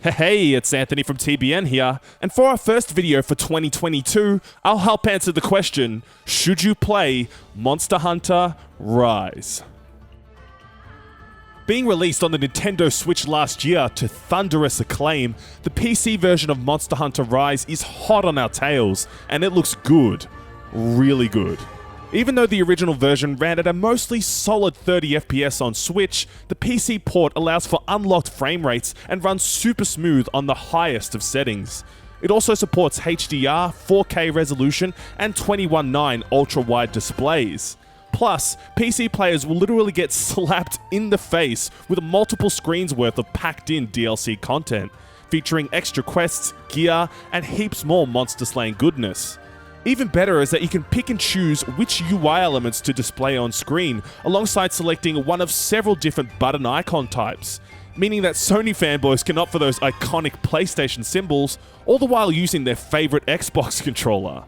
Hey, it's Anthony from TBN here, and for our first video for 2022, I'll help answer the question, should you play Monster Hunter Rise? Being released on the Nintendo Switch last year to thunderous acclaim, the PC version of Monster Hunter Rise is hot on our tails, and it looks good. Really good. Even though the original version ran at a mostly solid 30 FPS on Switch, the PC port allows for unlocked frame rates and runs super smooth on the highest of settings. It also supports HDR, 4K resolution, and 21:9 ultra-wide displays. Plus, PC players will literally get slapped in the face with multiple screens worth of packed-in DLC content, featuring extra quests, gear, and heaps more monster slaying goodness. Even better is that you can pick and choose which UI elements to display on screen, alongside selecting one of several different button icon types, meaning that Sony fanboys can opt for those iconic PlayStation symbols, all the while using their favorite Xbox controller.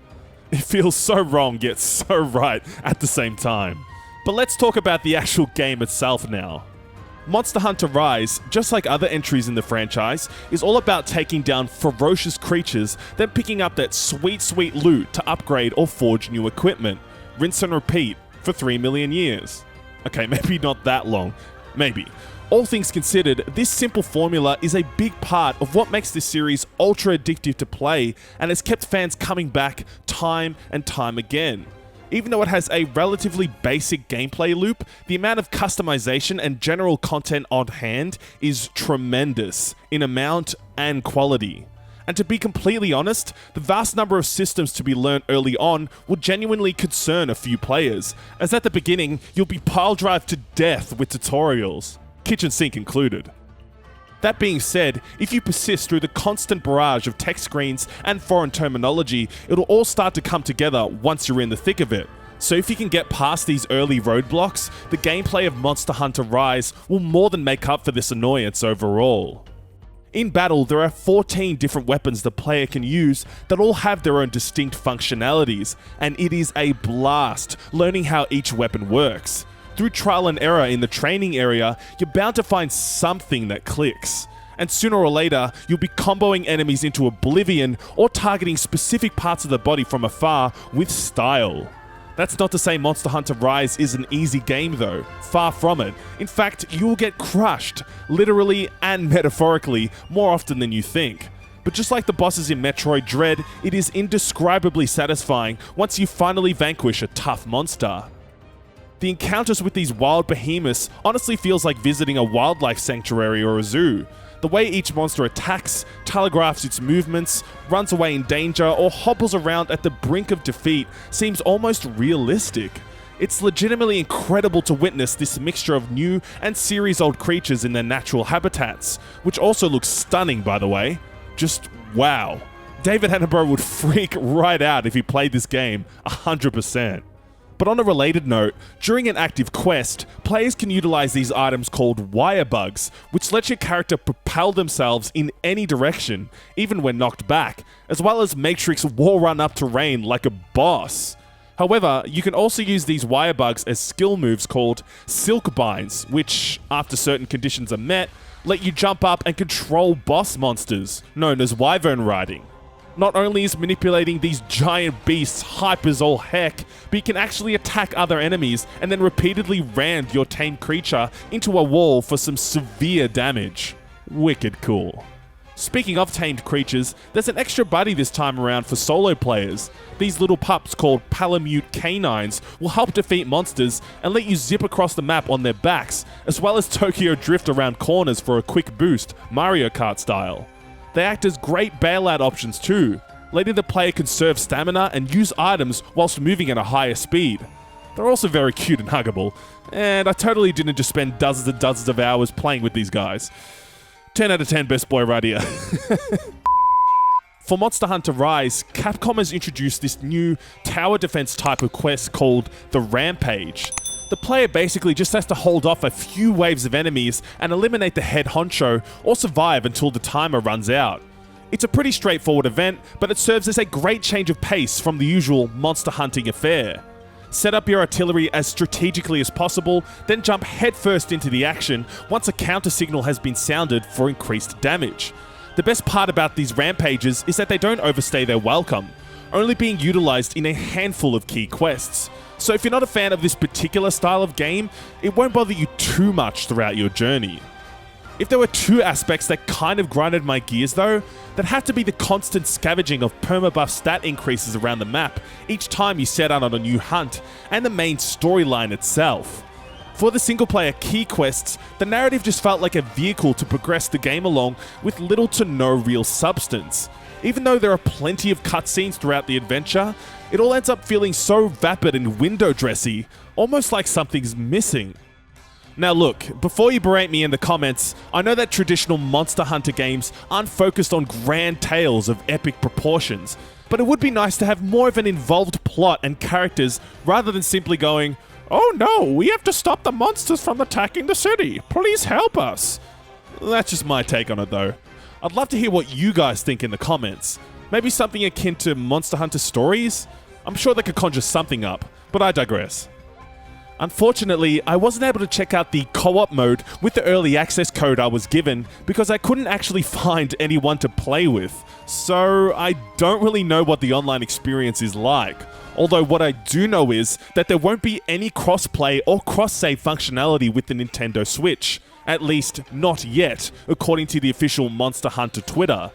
It feels so wrong yet so right at the same time. But let's talk about the actual game itself now. Monster Hunter Rise, just like other entries in the franchise, is all about taking down ferocious creatures, then picking up that sweet loot to upgrade or forge new equipment. Rinse and repeat for 3 million years. Okay, maybe not that long. Maybe. All things considered, this simple formula is a big part of what makes this series ultra addictive to play and has kept fans coming back time and time again. Even though it has a relatively basic gameplay loop, the amount of customization and general content on hand is tremendous in amount and quality. And to be completely honest, the vast number of systems to be learnt early on will genuinely concern a few players, as at the beginning, you'll be pile-drived to death with tutorials, kitchen sink included. That being said, if you persist through the constant barrage of text screens and foreign terminology, it'll all start to come together once you're in the thick of it. So if you can get past these early roadblocks, the gameplay of Monster Hunter Rise will more than make up for this annoyance overall. In battle, there are 14 different weapons the player can use that all have their own distinct functionalities, and it is a blast learning how each weapon works. Through trial and error in the training area, you're bound to find something that clicks. And sooner or later, you'll be comboing enemies into oblivion or targeting specific parts of the body from afar with style. That's not to say Monster Hunter Rise is an easy game though, far from it. In fact, you'll get crushed, literally and metaphorically, more often than you think. But just like the bosses in Metroid Dread, it is indescribably satisfying once you finally vanquish a tough monster. The encounters with these wild behemoths honestly feels like visiting a wildlife sanctuary or a zoo. The way each monster attacks, telegraphs its movements, runs away in danger, or hobbles around at the brink of defeat seems almost realistic. It's legitimately incredible to witness this mixture of new and series-old creatures in their natural habitats, which also looks stunning by the way. Just wow. David Attenborough would freak right out if he played this game 100%. But on a related note, during an active quest, players can utilize these items called wire bugs, which let your character propel themselves in any direction, even when knocked back, as well as matrix wall run up terrain like a boss. However, you can also use these wire bugs as skill moves called silk binds, which, after certain conditions are met, let you jump up and control boss monsters, known as wyvern riding. Not only is manipulating these giant beasts hype as all heck, but you can actually attack other enemies and then repeatedly ram your tamed creature into a wall for some severe damage. Wicked cool. Speaking of tamed creatures, there's an extra buddy this time around for solo players. These little pups called Palamute canines will help defeat monsters and let you zip across the map on their backs, as well as Tokyo drift around corners for a quick boost, Mario Kart style. They act as great bailout options too, letting the player conserve stamina and use items whilst moving at a higher speed. They're also very cute and huggable, and I totally didn't just spend dozens and dozens of hours playing with these guys. 10 out of 10 best boy right here. For Monster Hunter Rise, Capcom has introduced this new tower defense type of quest called the Rampage. The player basically just has to hold off a few waves of enemies and eliminate the head honcho or survive until the timer runs out. It's a pretty straightforward event, but it serves as a great change of pace from the usual monster hunting affair. Set up your artillery as strategically as possible, then jump headfirst into the action once a counter signal has been sounded for increased damage. The best part about these rampages is that they don't overstay their welcome, only being utilized in a handful of key quests. So if you're not a fan of this particular style of game, it won't bother you too much throughout your journey. If there were two aspects that kind of grinded my gears though, that had to be the constant scavenging of permabuff stat increases around the map each time you set out on a new hunt, and the main storyline itself. For the single player key quests, the narrative just felt like a vehicle to progress the game along with little to no real substance. Even though there are plenty of cutscenes throughout the adventure, it all ends up feeling so vapid and window dressy, almost like something's missing. Now look, before you berate me in the comments, I know that traditional Monster Hunter games aren't focused on grand tales of epic proportions, but it would be nice to have more of an involved plot and characters rather than simply going, "Oh no, we have to stop the monsters from attacking the city. Please help us." That's just my take on it though. I'd love to hear what you guys think in the comments. Maybe something akin to Monster Hunter Stories? I'm sure they could conjure something up, but I digress. Unfortunately, I wasn't able to check out the co-op mode with the early access code I was given because I couldn't actually find anyone to play with. So I don't really know what the online experience is like. Although what I do know is that there won't be any cross-play or cross-save functionality with the Nintendo Switch. At least, not yet, according to the official Monster Hunter Twitter.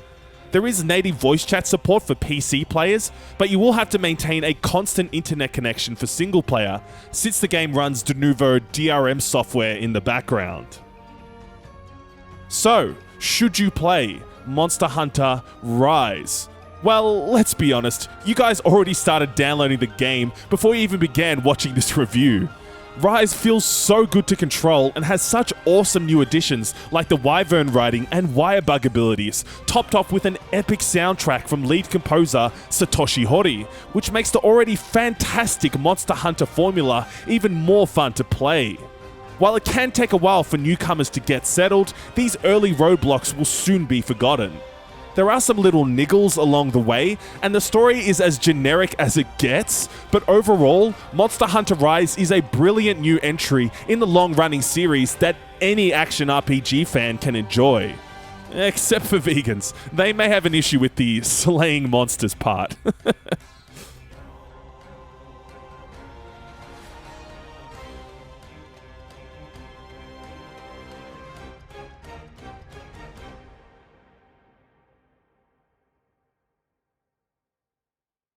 There is native voice chat support for PC players, but you will have to maintain a constant internet connection for single player, since the game runs de novo DRM software in the background. So, should you play Monster Hunter Rise? Well, let's be honest, you guys already started downloading the game before you even began watching this review. Rise feels so good to control and has such awesome new additions like the Wyvern riding and Wirebug abilities, topped off with an epic soundtrack from lead composer Satoshi Hori, which makes the already fantastic Monster Hunter formula even more fun to play. While it can take a while for newcomers to get settled, these early roadblocks will soon be forgotten. There are some little niggles along the way, and the story is as generic as it gets, but overall, Monster Hunter Rise is a brilliant new entry in the long-running series that any action RPG fan can enjoy. Except for vegans. They may have an issue with the slaying monsters part.